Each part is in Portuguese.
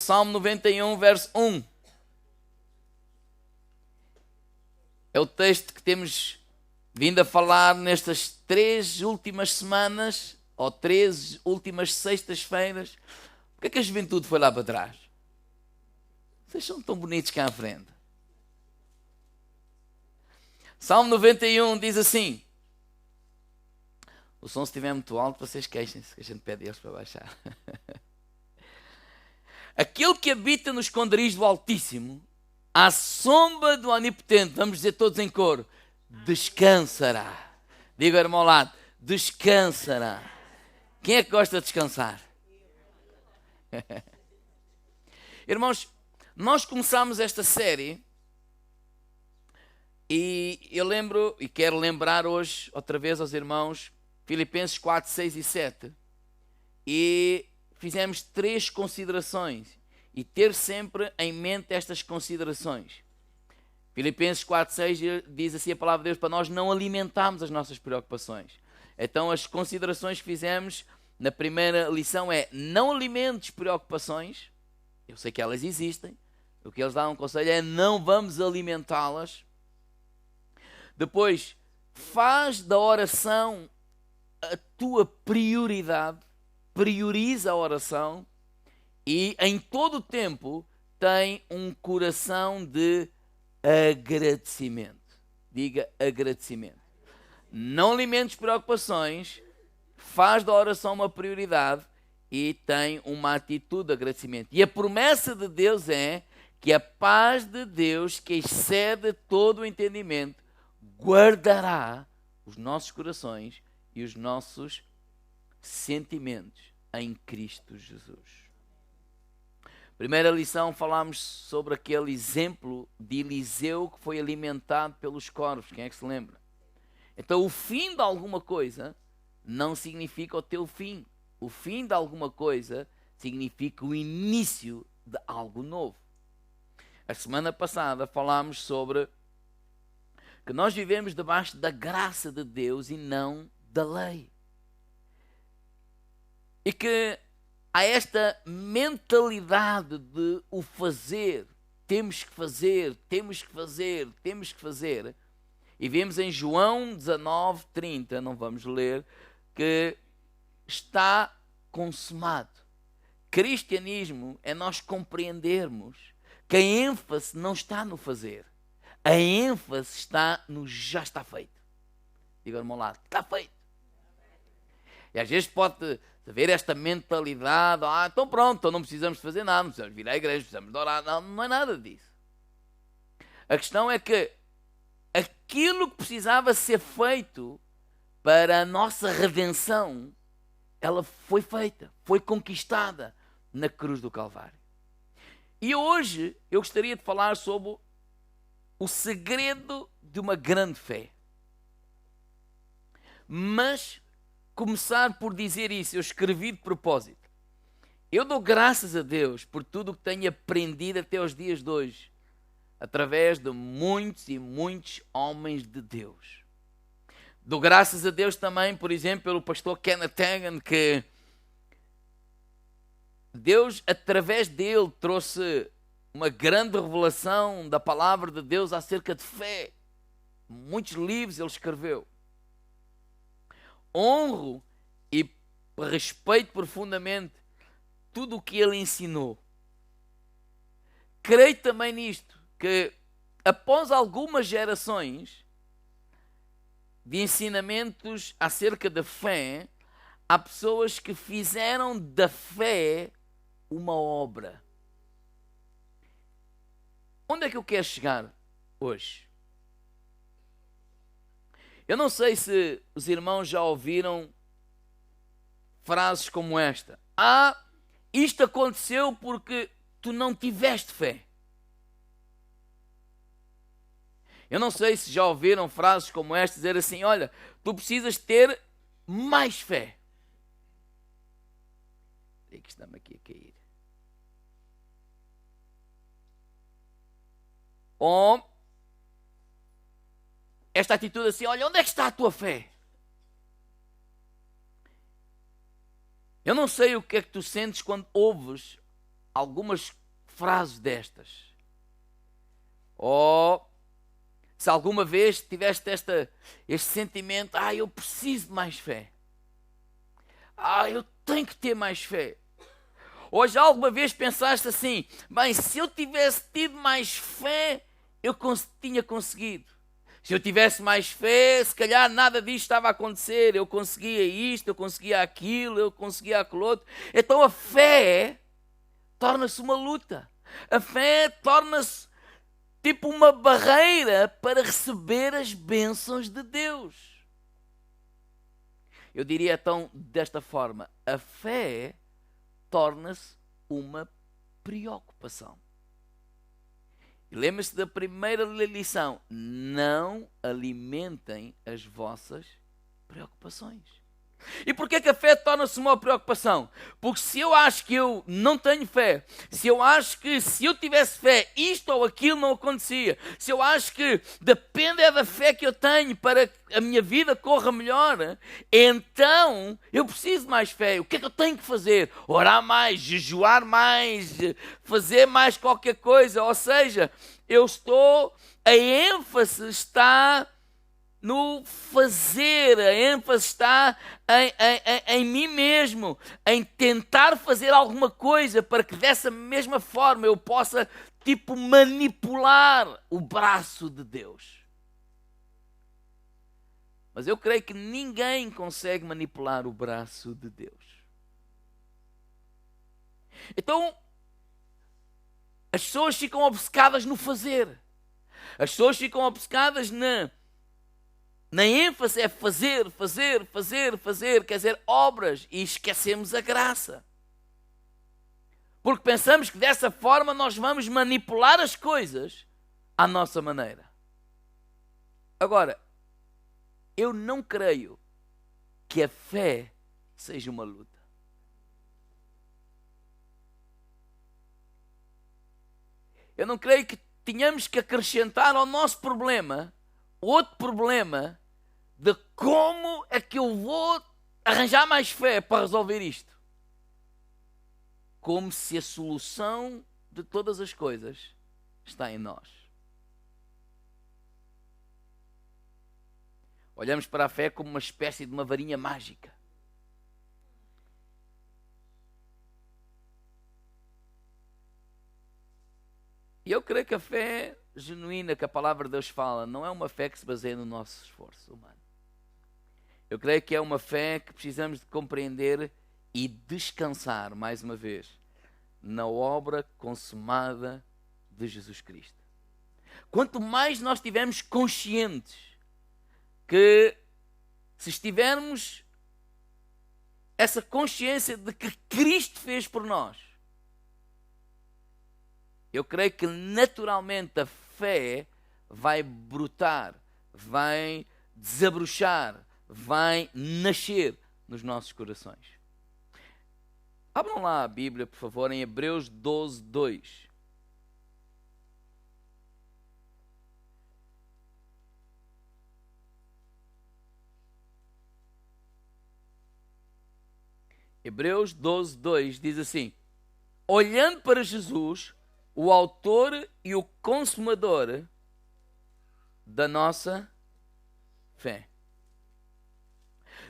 Salmo 91, verso 1. É o texto que temos vindo a falar nestas 3 últimas semanas, ou 3 últimas sextas-feiras. Por que a juventude foi lá para trás? Vocês são tão bonitos cá à frente. Salmo 91 diz assim. O som, se estiver muito alto, vocês queixem-se, que a gente pede eles para baixar. Aquele que habita no esconderijo do Altíssimo, à sombra do Onipotente, vamos dizer todos em coro, descansará. Diga ao irmão ao lado, descansará. Quem é que gosta de descansar? Irmãos, nós começámos esta série e eu lembro e quero lembrar hoje, outra vez aos irmãos, Filipenses 4, 6 e 7. E fizemos 3 considerações. E ter sempre em mente estas considerações. Filipenses 4, 6 diz assim a palavra de Deus para nós não alimentarmos as nossas preocupações. Então as considerações que fizemos na primeira lição é: não alimentes preocupações. Eu sei que elas existem. O que eles dão um conselho é: não vamos alimentá-las. Depois, faz da oração a tua prioridade. Prioriza a oração. E em todo o tempo tem um coração de agradecimento. Diga agradecimento. Não alimentes preocupações, faz da oração uma prioridade e tem uma atitude de agradecimento. E a promessa de Deus é que a paz de Deus, que excede todo o entendimento, guardará os nossos corações e os nossos sentimentos em Cristo Jesus. Primeira lição, falámos sobre aquele exemplo de Eliseu que foi alimentado pelos corvos. Quem é que se lembra? Então, o fim de alguma coisa não significa o teu fim. O fim de alguma coisa significa o início de algo novo. A semana passada falámos sobre que nós vivemos debaixo da graça de Deus e não da lei. E que há esta mentalidade de o fazer, temos que fazer, temos que fazer, temos que fazer. E vemos em João 19, 30, não vamos ler, que está consumado. Cristianismo é nós compreendermos que a ênfase não está no fazer. A ênfase está no já está feito. Diga ao irmão lá, está feito. E às vezes pode haver esta mentalidade, então pronto, então não precisamos fazer nada, não precisamos vir à igreja, precisamos de orar, não é nada disso. A questão é que aquilo que precisava ser feito para a nossa redenção, ela foi feita, foi conquistada na cruz do Calvário. E hoje eu gostaria de falar sobre o segredo de uma grande fé. Mas começar por dizer isso, eu escrevi de propósito. Eu dou graças a Deus por tudo o que tenho aprendido até os dias de hoje, através de muitos e muitos homens de Deus. Dou graças a Deus também, por exemplo, pelo pastor Kenneth Hagin, que Deus, através dele, trouxe uma grande revelação da palavra de Deus acerca de fé. Muitos livros ele escreveu. Honro e respeito profundamente tudo o que ele ensinou. Creio também nisto, que após algumas gerações de ensinamentos acerca da fé, há pessoas que fizeram da fé uma obra. Onde é que eu quero chegar hoje? Eu não sei se os irmãos já ouviram frases como esta. Isto aconteceu porque tu não tiveste fé. Eu não sei se já ouviram frases como esta, dizer assim, olha, tu precisas ter mais fé. É que estamos aqui a cair. Ou esta atitude assim, olha, onde é que está a tua fé? Eu não sei o que é que tu sentes quando ouves algumas frases destas. Ou se alguma vez tiveste este sentimento, eu preciso de mais fé. Eu tenho que ter mais fé. Ou já alguma vez pensaste assim, bem, se eu tivesse tido mais fé, eu tinha conseguido. Se eu tivesse mais fé, se calhar nada disto estava a acontecer. Eu conseguia isto, eu conseguia aquilo, eu conseguia aquilo outro. Então a fé torna-se uma luta. A fé torna-se tipo uma barreira para receber as bênçãos de Deus. Eu diria então desta forma, a fé torna-se uma preocupação. E lembre-se da primeira lição: não alimentem as vossas preocupações. E porquê que a fé torna-se uma preocupação? Porque se eu acho que eu não tenho fé, se eu acho que se eu tivesse fé isto ou aquilo não acontecia, se eu acho que depende da fé que eu tenho para que a minha vida corra melhor, então eu preciso de mais fé. O que é que eu tenho que fazer? Orar mais, jejuar mais, fazer mais qualquer coisa. Ou seja, a ênfase está no fazer, a ênfase está em mim mesmo, em tentar fazer alguma coisa para que dessa mesma forma eu possa, manipular o braço de Deus. Mas eu creio que ninguém consegue manipular o braço de Deus. Então, as pessoas ficam obcecadas no fazer. As pessoas ficam obcecadas na ênfase é fazer, quer dizer, obras, e esquecemos a graça. Porque pensamos que dessa forma nós vamos manipular as coisas à nossa maneira. Agora, eu não creio que a fé seja uma luta. Eu não creio que tenhamos que acrescentar ao nosso problema outro problema de como é que eu vou arranjar mais fé para resolver isto. Como se a solução de todas as coisas está em nós. Olhamos para a fé como uma espécie de uma varinha mágica. E eu creio que a fé genuína que a palavra de Deus fala não é uma fé que se baseia no nosso esforço humano. Eu creio que é uma fé que precisamos de compreender e descansar, mais uma vez, na obra consumada de Jesus Cristo. Quanto mais nós estivermos conscientes que, se estivermos essa consciência de que Cristo fez por nós, eu creio que naturalmente a fé vai brotar, vai desabrochar, vai nascer nos nossos corações. Abram lá a Bíblia, por favor, em Hebreus 12, 2. Hebreus 12, 2 diz assim: olhando para Jesus, o autor e o consumador da nossa fé.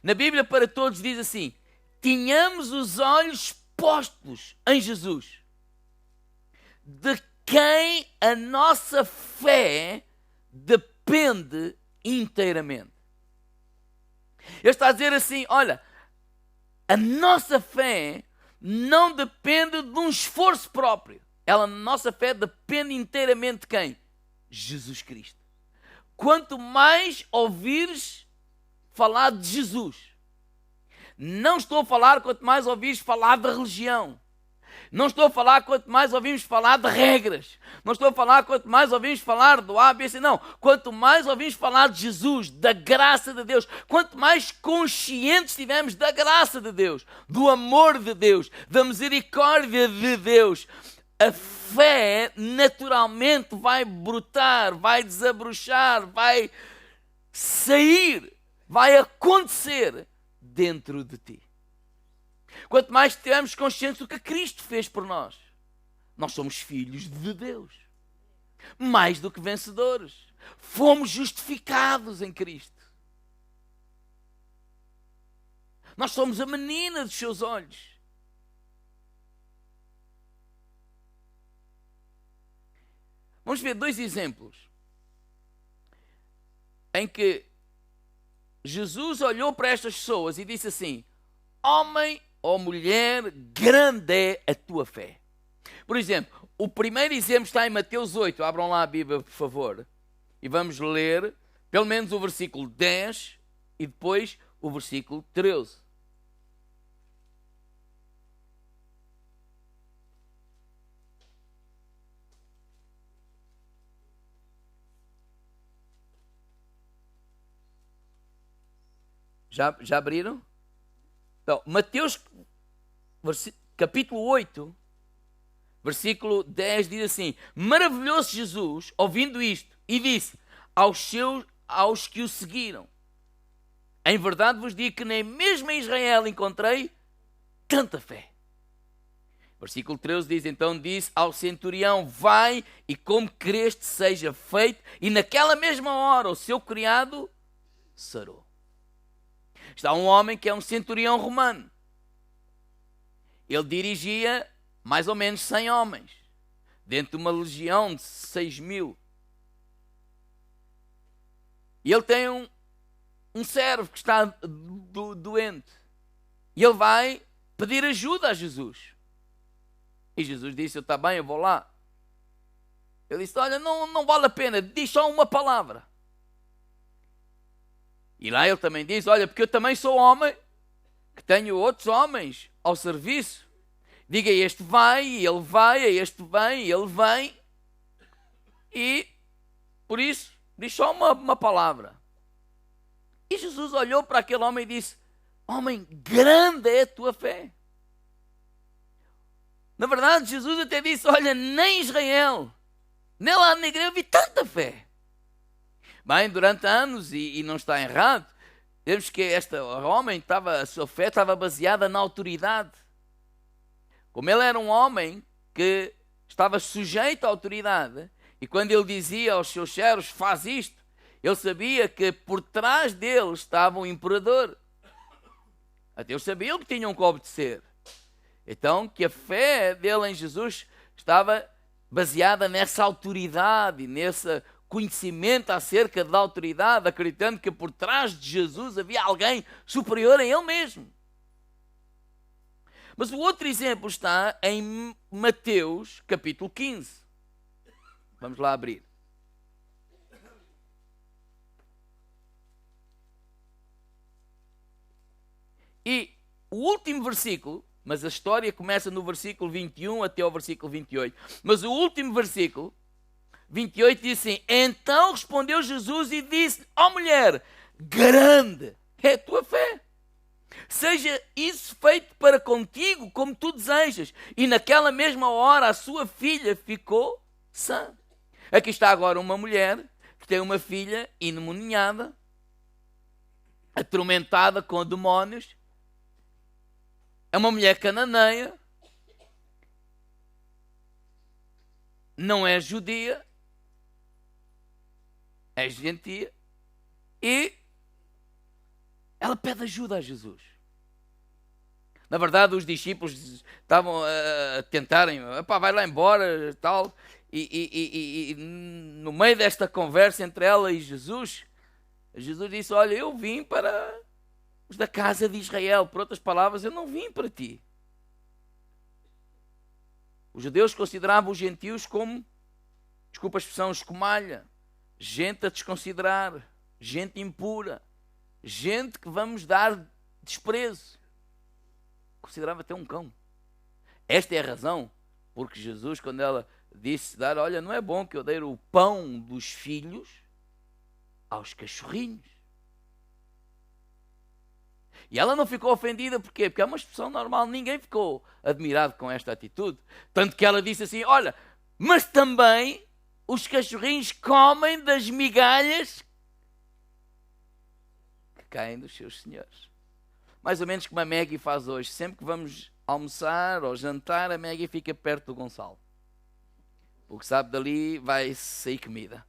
Na Bíblia para todos diz assim: tenhamos os olhos postos em Jesus, de quem a nossa fé depende inteiramente. Ele está a dizer assim: olha, a nossa fé não depende de um esforço próprio. A nossa fé depende inteiramente de quem? Jesus Cristo. Quanto mais ouvires falar de Jesus, não estou a falar quanto mais ouvires falar da religião, não estou a falar quanto mais ouvimos falar de regras, não estou a falar quanto mais ouvimos falar do ABC, não. Quanto mais ouvimos falar de Jesus, da graça de Deus, quanto mais conscientes estivermos da graça de Deus, do amor de Deus, da misericórdia de Deus, a fé naturalmente vai brotar, vai desabrochar, vai sair, vai acontecer dentro de ti. Quanto mais estivermos conscientes do que Cristo fez por nós. Nós somos filhos de Deus. Mais do que vencedores. Fomos justificados em Cristo. Nós somos a menina dos seus olhos. Vamos ver 2 exemplos em que Jesus olhou para estas pessoas e disse assim: homem ou mulher, grande é a tua fé. Por exemplo, o primeiro exemplo está em Mateus 8. Abram lá a Bíblia, por favor. E vamos ler pelo menos o versículo 10 e depois o versículo 13. Já abriram? Então, Mateus, capítulo 8, versículo 10 diz assim: maravilhou-se Jesus ouvindo isto e disse aos que o seguiram: em verdade vos digo que nem mesmo em Israel encontrei tanta fé. Versículo 13 diz: então disse ao centurião: vai e como creste seja feito, e naquela mesma hora o seu criado sarou. Está um homem que é um centurião romano. Ele dirigia mais ou menos 100 homens, dentro de uma legião de 6.000. E ele tem um servo que está doente. E ele vai pedir ajuda a Jesus. E Jesus disse: está bem, eu vou lá. Ele disse: olha, não vale a pena, diz só uma palavra. E lá ele também diz: olha, porque eu também sou homem, que tenho outros homens ao serviço. Diga a este vai, e ele vai, a este vem, e ele vem. E, por isso, diz só uma palavra. E Jesus olhou para aquele homem e disse: homem, grande é a tua fé. Na verdade, Jesus até disse: olha, nem Israel, nem lá na igreja eu vi tanta fé. Bem, durante anos, e não está errado, vemos que este homem, a sua fé estava baseada na autoridade. Como ele era um homem que estava sujeito à autoridade, e quando ele dizia aos seus servos: faz isto, ele sabia que por trás dele estava um imperador. Até eles sabiam que tinham que obedecer. Então, que a fé dele em Jesus estava baseada nessa autoridade, nesse conhecimento acerca da autoridade, acreditando que por trás de Jesus havia alguém superior a ele mesmo. Mas o outro exemplo está em Mateus, capítulo 15. Vamos lá abrir. E o último versículo, mas a história começa no versículo 21 até ao versículo 28. Mas o último versículo, 28, diz assim: então respondeu Jesus e disse: ó mulher, grande é a tua fé. Seja isso feito para contigo como tu desejas. E naquela mesma hora a sua filha ficou sã. Aqui está agora uma mulher que tem uma filha endemoniada, atormentada com demónios. É uma mulher cananeia, não é judia, é gentia, e ela pede ajuda a Jesus. Na verdade, os discípulos estavam a tentarem: vai lá embora, tal. E no meio desta conversa entre ela e Jesus, Jesus disse: olha, eu vim para os da casa de Israel. Por outras palavras, eu não vim para ti. Os judeus consideravam os gentios como, desculpa a expressão, escumalha, gente a desconsiderar, gente impura, gente que vamos dar desprezo. Considerava até um cão. Esta é a razão porque Jesus, quando ela disse: olha, não é bom que eu dê o pão dos filhos aos cachorrinhos. E ela não ficou ofendida, porquê? Porque é uma expressão normal, ninguém ficou admirado com esta atitude. Tanto que ela disse assim: olha, mas também os cachorrinhos comem das migalhas que caem dos seus senhores. Mais ou menos como a Maggie faz hoje. Sempre que vamos almoçar ou jantar, a Maggie fica perto do Gonçalo. O que sabe dali vai sair comida.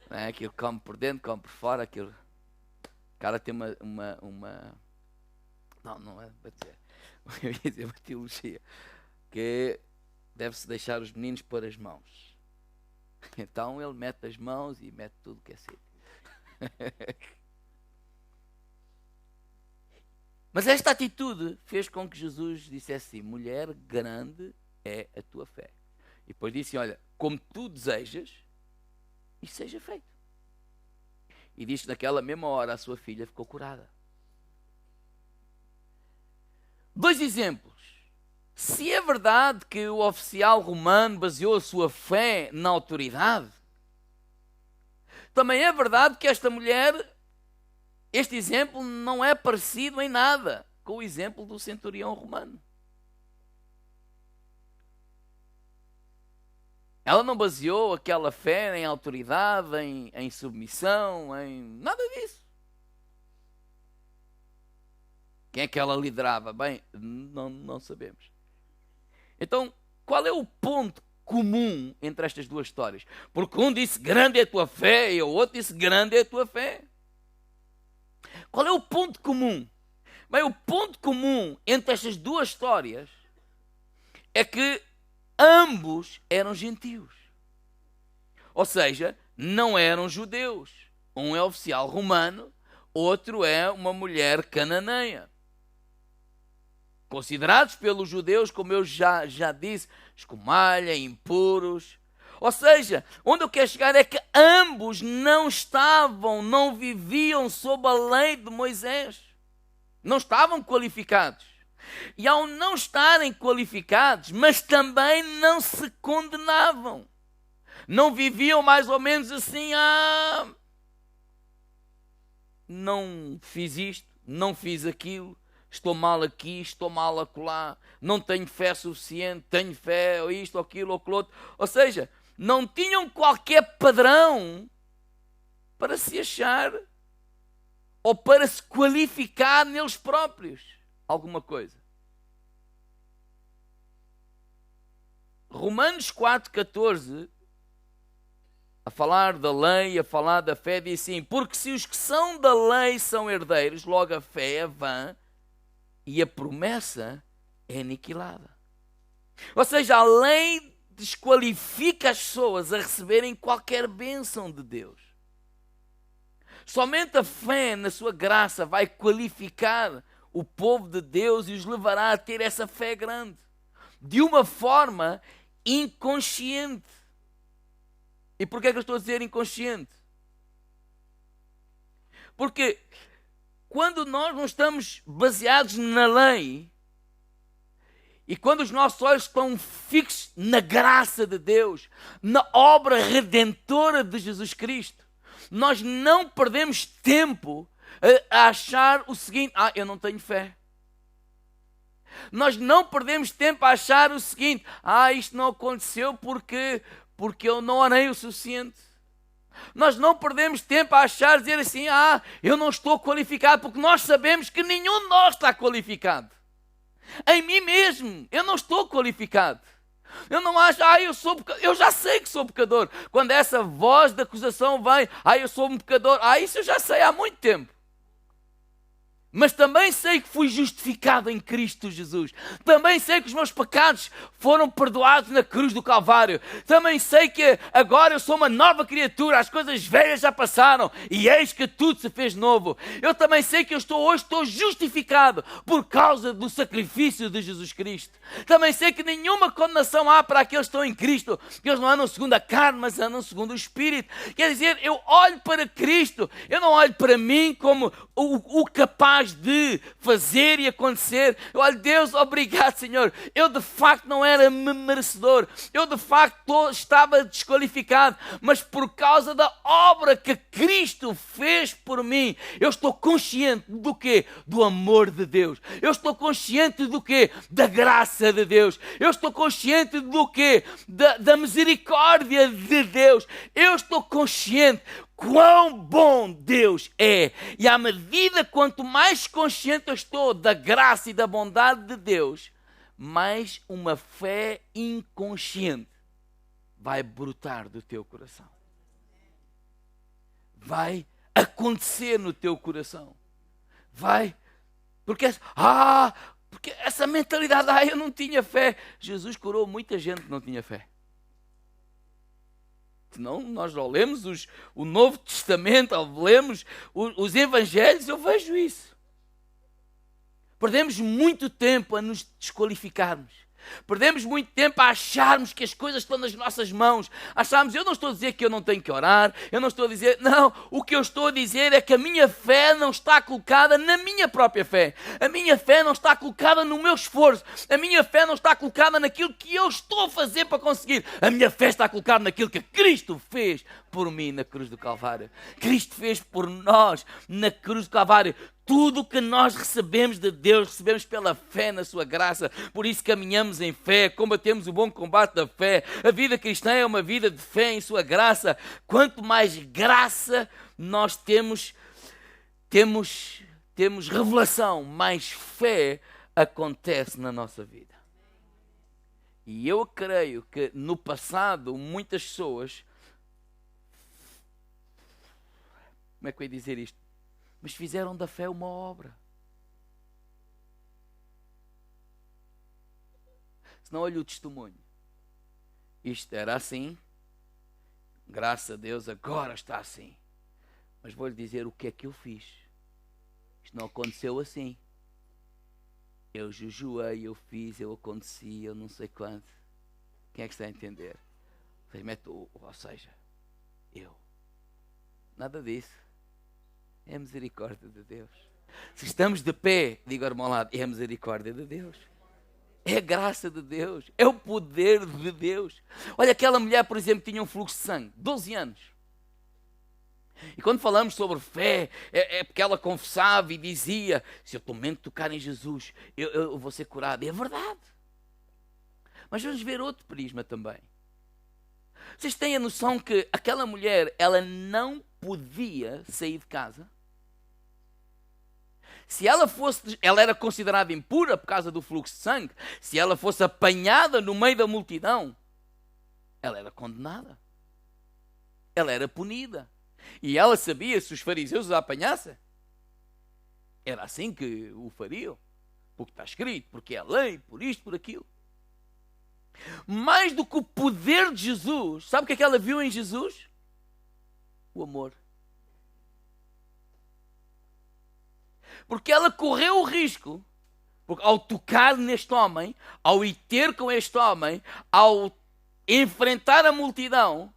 Não é? Aquilo come por dentro, come por fora. Aquilo... O cara tem uma... Não é para dizer. Eu ia dizer uma teologia. Que deve-se deixar os meninos pôr as mãos. Então ele mete as mãos e mete tudo que é sítio. Mas esta atitude fez com que Jesus dissesse assim: mulher, grande é a tua fé. E depois disse: olha, como tu desejas, isso seja feito. E diz que naquela mesma hora a sua filha ficou curada. 2 exemplos. Se é verdade que o oficial romano baseou a sua fé na autoridade, também é verdade que esta mulher, este exemplo não é parecido em nada com o exemplo do centurião romano. Ela não baseou aquela fé em autoridade, em submissão, em nada disso. Quem é que ela liderava? Bem, não sabemos. Então, qual é o ponto comum entre estas duas histórias? Porque um disse grande é a tua fé e o outro disse grande é a tua fé. Qual é o ponto comum? Bem, o ponto comum entre estas duas histórias é que ambos eram gentios. Ou seja, não eram judeus. Um é oficial romano, outro é uma mulher cananeia. Considerados pelos judeus, como eu já disse, escumalha, impuros. Ou seja, onde eu quero chegar é que ambos não viviam sob a lei de Moisés. Não estavam qualificados. E ao não estarem qualificados, mas também não se condenavam. Não viviam mais ou menos assim, não fiz isto, não fiz aquilo. Estou mal aqui, estou mal acolá, não tenho fé suficiente, tenho fé, ou isto, ou aquilo, ou aquilo outro. Ou seja, não tinham qualquer padrão para se achar ou para se qualificar neles próprios alguma coisa. Romanos 4,14, a falar da lei, a falar da fé, diz assim: porque se os que são da lei são herdeiros, logo a fé é vã, e a promessa é aniquilada. Ou seja, a lei desqualifica as pessoas a receberem qualquer bênção de Deus. Somente a fé na sua graça vai qualificar o povo de Deus e os levará a ter essa fé grande. De uma forma inconsciente. E porquê é que eu estou a dizer inconsciente? Porque quando nós não estamos baseados na lei, e quando os nossos olhos estão fixos na graça de Deus, na obra redentora de Jesus Cristo, nós não perdemos tempo a achar o seguinte: eu não tenho fé. Nós não perdemos tempo a achar o seguinte: isto não aconteceu porque eu não orei o suficiente. Nós não perdemos tempo a dizer assim: eu não estou qualificado, porque nós sabemos que nenhum de nós está qualificado. Em mim mesmo, eu não estou qualificado. Eu não acho, eu já sei que sou pecador. Quando essa voz de acusação vem, eu sou um pecador, isso eu já sei há muito tempo. Mas também sei que fui justificado em Cristo Jesus. Também sei que os meus pecados foram perdoados na cruz do Calvário. Também sei que agora eu sou uma nova criatura. As coisas velhas já passaram e eis que tudo se fez novo. Eu também sei que hoje estou justificado por causa do sacrifício de Jesus Cristo. Também sei que nenhuma condenação há para aqueles que estão em Cristo, que eles não andam segundo a carne, mas andam segundo o Espírito. Quer dizer, eu olho para Cristo, eu não olho para mim como o capaz de fazer e acontecer. Eu olho: Deus, obrigado, Senhor. Eu de facto não era merecedor. Eu de facto estava desqualificado. Mas por causa da obra que Cristo fez por mim, eu estou consciente do quê? Do amor de Deus. Eu estou consciente do quê? Da graça de Deus. Eu estou consciente do quê? Da misericórdia de Deus. Eu estou consciente quão bom Deus é. E à medida quanto mais consciente eu estou da graça e da bondade de Deus, mais uma fé inconsciente vai brotar do teu coração. Vai acontecer no teu coração. Vai. Porque essa mentalidade, eu não tinha fé. Jesus curou muita gente que não tinha fé. Senão nós ao lemos o Novo Testamento, ao lemos os Evangelhos, eu vejo isso. Perdemos muito tempo a nos desqualificarmos. Perdemos muito tempo a acharmos que as coisas estão nas nossas mãos. Acharmos, eu não estou a dizer que eu não tenho que orar, eu não estou a dizer, não, o que eu estou a dizer é que a minha fé não está colocada na minha própria fé. A minha fé não está colocada no meu esforço. A minha fé não está colocada naquilo que eu estou a fazer para conseguir. A minha fé está colocada naquilo que Cristo fez por mim na cruz do Calvário. Cristo fez por nós na cruz do Calvário. Tudo o que nós recebemos de Deus, recebemos pela fé na sua graça. Por isso caminhamos em fé, combatemos o bom combate da fé. A vida cristã é uma vida de fé em sua graça. Quanto mais graça nós temos revelação, mais fé acontece na nossa vida. E eu creio que no passado muitas pessoas, como é que eu ia dizer isto? Mas fizeram da fé uma obra. Se não, olha o testemunho. Isto era assim. Graças a Deus agora está assim. Mas vou-lhe dizer o que é que eu fiz. Isto não aconteceu assim. Eu jejuei, eu fiz, eu aconteci, eu não sei quanto. Quem é que está a entender? Ou seja, eu. Nada disso. É a misericórdia de Deus. Se estamos de pé, diga ao irmão ao lado, é a misericórdia de Deus. É a graça de Deus. É o poder de Deus. Olha, aquela mulher, por exemplo, tinha um fluxo de sangue, 12 anos. E quando falamos sobre fé, é porque ela confessava e dizia, se eu somente tocar em Jesus, eu vou ser curado. E é verdade. Mas vamos ver outro prisma também. Vocês têm a noção que aquela mulher, ela não podia sair de casa? Se ela era considerada impura por causa do fluxo de sangue. Se ela fosse apanhada no meio da multidão, ela era condenada. Ela era punida. E ela sabia, se os fariseus a apanhassem, era assim que o fariam. Porque está escrito, porque é a lei, por isto, por aquilo. Mais do que o poder de Jesus, sabe o que é que ela viu em Jesus? O amor. Porque ela correu o risco, porque ao tocar neste homem, ao ir ter com este homem, ao enfrentar a multidão,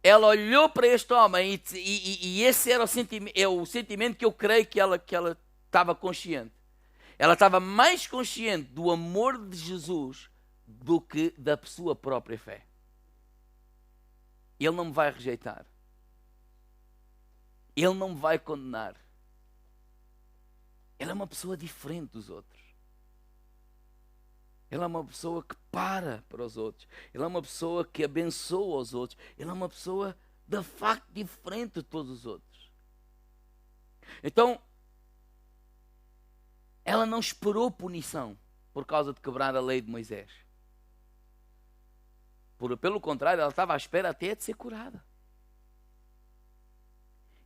ela olhou para este homem e esse era o sentimento que eu creio que ela estava consciente. Ela estava mais consciente do amor de Jesus do que da sua própria fé. Ele não me vai rejeitar. Ele não me vai condenar. Ele é uma pessoa diferente dos outros. Ele é uma pessoa que para os outros. Ele é uma pessoa que abençoa os outros. Ele é uma pessoa, de facto, diferente de todos os outros. Então, ela não esperou punição por causa de quebrar a lei de Moisés. Pelo contrário, ela estava à espera até de ser curada.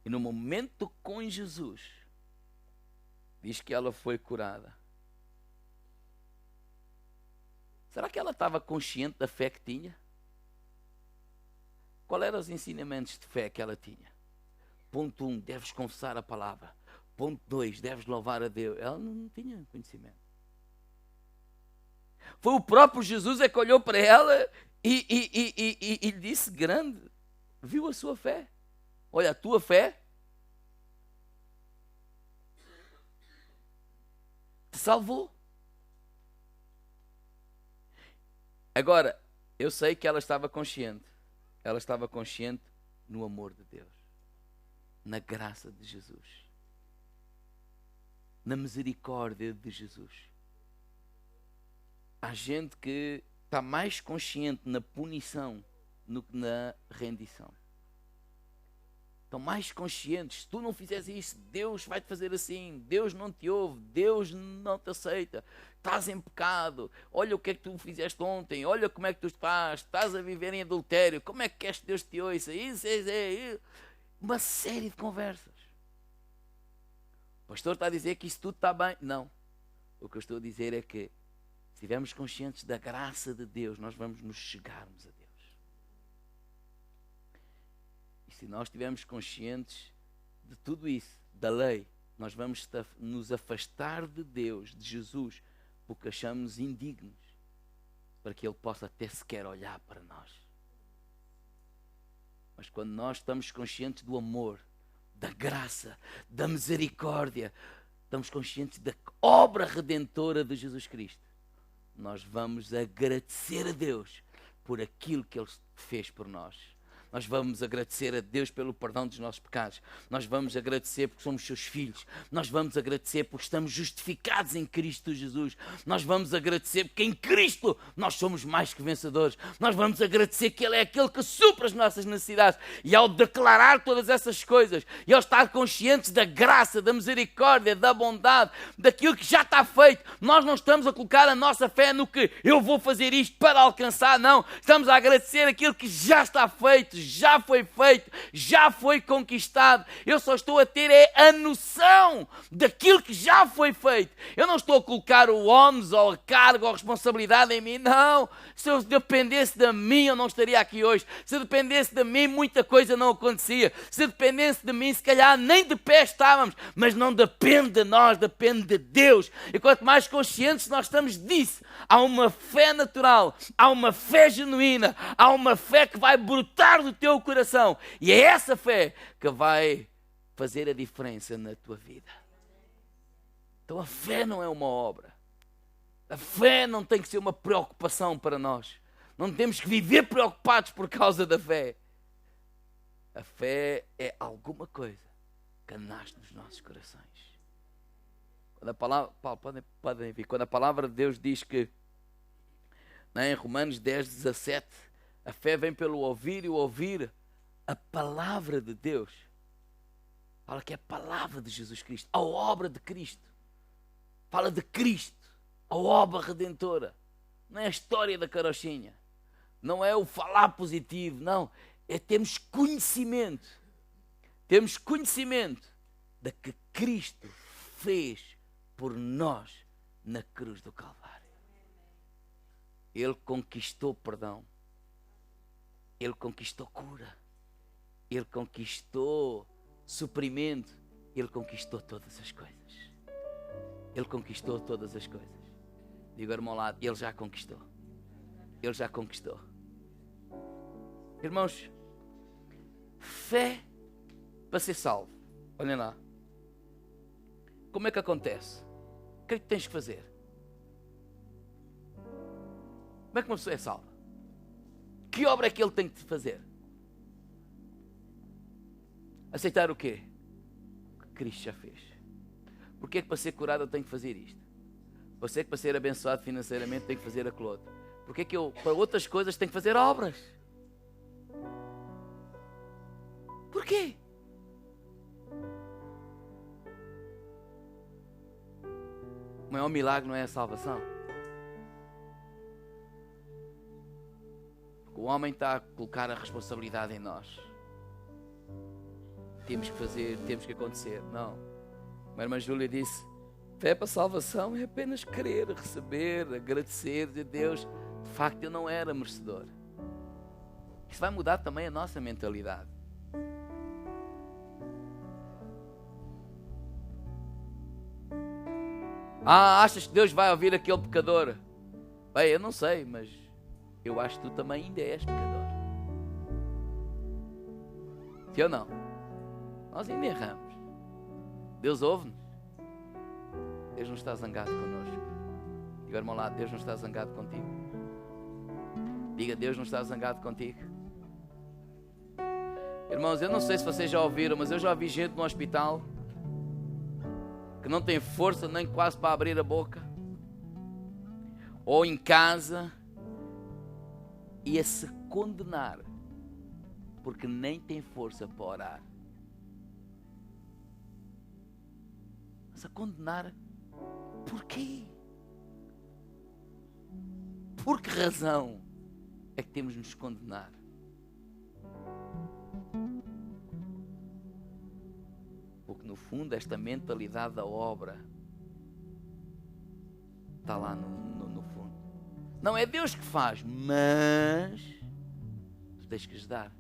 E no momento com Jesus, diz que ela foi curada. Será que ela estava consciente da fé que tinha? Qual eram os ensinamentos de fé que ela tinha? Ponto 1, deves confessar a palavra. Ponto 2, deves louvar a Deus. Ela não tinha conhecimento. Foi o próprio Jesus que olhou para ela e disse grande. Viu a sua fé. Olha, a tua fé te salvou. Agora, eu sei que ela estava consciente. Ela estava consciente no amor de Deus. Na graça de Jesus. Na misericórdia de Jesus. Há gente que está mais consciente na punição do que na rendição. estão mais conscientes. Se tu não fizeres isso, Deus vai te fazer assim. Deus não te ouve, Deus não te aceita. Estás em pecado. Olha o que é que tu fizeste ontem. Olha como é que tu estás. Estás a viver em adultério. Como é que queres que Deus te ouça? Isso. Uma série de conversas. O pastor está a dizer que isso tudo está bem. Não. O que eu estou a dizer é que, se estivermos conscientes da graça de Deus, nós vamos nos chegarmos a Deus. E se nós estivermos conscientes de tudo isso, da lei, nós vamos nos afastar de Deus, de Jesus, porque achamos-nos indignos para que Ele possa até sequer olhar para nós. Mas quando nós estamos conscientes do amor, da graça, da misericórdia, estamos conscientes da obra redentora de Jesus Cristo, nós vamos agradecer a Deus por aquilo que Ele fez por nós. Nós vamos agradecer a Deus pelo perdão dos nossos pecados. Nós vamos agradecer porque somos seus filhos. Nós vamos agradecer porque estamos justificados em Cristo Jesus. Nós vamos agradecer porque em Cristo nós somos mais que vencedores. Nós vamos agradecer que Ele é aquele que supra as nossas necessidades. E ao declarar todas essas coisas, e ao estar conscientes da graça, da misericórdia, da bondade, daquilo que já está feito, nós não estamos a colocar a nossa fé no que eu vou fazer isto para alcançar, não. Estamos a agradecer aquilo que já está feito, já foi feito, já foi conquistado. Eu só estou a ter a noção daquilo que já foi feito. Eu não estou a colocar o ónus ou a carga ou a responsabilidade em mim, não. Se eu dependesse de mim, eu não estaria aqui hoje. Se dependesse de mim, muita coisa não acontecia. Se dependesse de mim, se calhar nem de pé estávamos. Mas não depende de nós, depende de Deus. E quanto mais conscientes nós estamos disso, há uma fé natural, há uma fé genuína, há uma fé que vai brotar do teu coração. E é essa fé que vai fazer a diferença na tua vida. Então a fé não é uma obra. A fé não tem que ser uma preocupação para nós. Não temos que viver preocupados por causa da fé. A fé é alguma coisa que nasce nos nossos corações. Quando a palavra, Paulo, podem vir, quando a palavra de Deus diz que, em Romanos 10:17, a fé vem pelo ouvir e o ouvir a palavra de Deus. Fala que é a palavra de Jesus Cristo, a obra de Cristo. Fala de Cristo, a obra redentora. Não é a história da carochinha. Não é o falar positivo, não. É termos conhecimento. Temos conhecimento da que Cristo fez por nós na cruz do Calvário. Ele conquistou perdão. Ele conquistou cura. Ele conquistou suprimento. Ele conquistou todas as coisas. Ele conquistou todas as coisas. Digo ao irmão ao lado, Ele já conquistou. Ele já conquistou. Irmãos, fé para ser salvo. Olhem lá. Como é que acontece? O que é que tens que fazer? Como é que uma pessoa é salva? Que obra é que ele tem que fazer? Aceitar o quê? O que Cristo já fez. Porquê é que para ser curado eu tenho que fazer isto? Você que para ser abençoado financeiramente tem que fazer aquilo outro. Porquê é que eu, para outras coisas, tenho que fazer obras? Porquê? O maior milagre não é a salvação. Porque o homem está a colocar a responsabilidade em nós. Temos que fazer, temos que acontecer. Não. A irmã Júlia disse, fé para a salvação é apenas querer, receber, agradecer de Deus. De facto, eu não era merecedor. Isso vai mudar também a nossa mentalidade. Achas que Deus vai ouvir aquele pecador? Bem, eu não sei, mas eu acho que tu também ainda és pecador. Sim ou não? Nós ainda erramos. Deus ouve-nos. Deus não está zangado connosco. Diga ao irmão lá, Deus não está zangado contigo. Diga, Deus não está zangado contigo. Irmãos, eu não sei se vocês já ouviram, mas eu já vi gente no hospital que não tem força nem quase para abrir a boca, ou em casa, e a se condenar porque nem tem força para orar. a condenar. Porquê? Por que razão é que temos de nos condenar? Porque no fundo esta mentalidade da obra está lá no fundo. Não é Deus que faz, mas tu tens que lhes dar.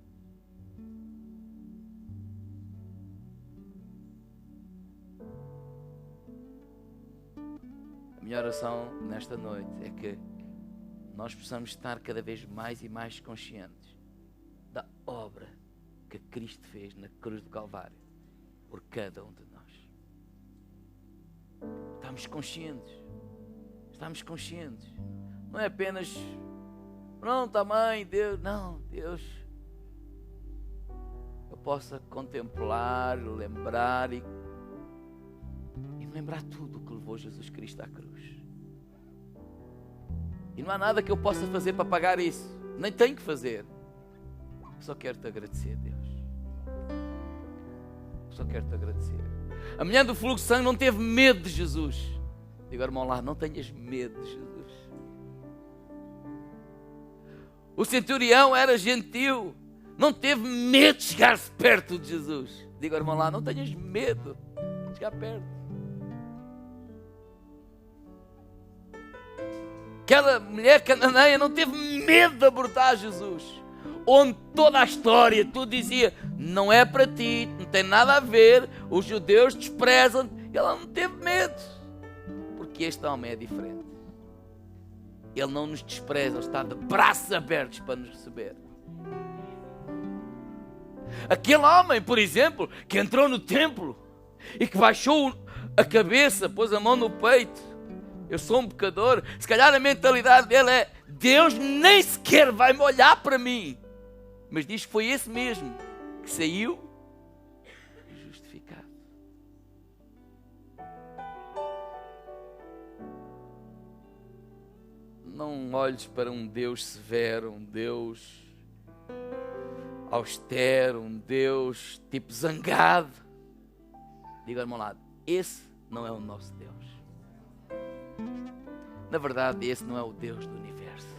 A minha oração nesta noite é que nós possamos estar cada vez mais e mais conscientes da obra que Cristo fez na cruz do Calvário por cada um de nós. Estamos conscientes. Estamos conscientes. Não é apenas, pronto, amém, Deus. Não, Deus. Eu possa contemplar, lembrar e lembrar tudo o que levou Jesus Cristo à cruz. E não há nada que eu possa fazer para pagar isso. Nem tenho que fazer. Eu só quero te agradecer, Deus. Eu só quero te agradecer. A mulher do fluxo de sangue não teve medo de Jesus. Digo, irmão, lá, não tenhas medo de Jesus. O centurião era gentil. Não teve medo de chegar-se perto de Jesus. Digo, irmão, lá, não tenhas medo de chegar perto. Aquela mulher cananeia não teve medo de abordar Jesus. Onde toda a história, tudo dizia, não é para ti, não tem nada a ver, os judeus desprezam. Ela não teve medo. Porque este homem é diferente. Ele não nos despreza, ele está de braços abertos para nos receber. Aquele homem, por exemplo, que entrou no templo e que baixou a cabeça, pôs a mão no peito. Eu sou um pecador. Se calhar a mentalidade dele é: Deus nem sequer vai me olhar para mim. Mas diz que foi esse mesmo que saiu justificado. Não olhes para um Deus severo, um Deus austero, um Deus tipo zangado. Diga ao meu lado, esse não é o nosso Deus. Na verdade, esse não é o Deus do universo.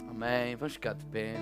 Amém. Vamos ficar de pé.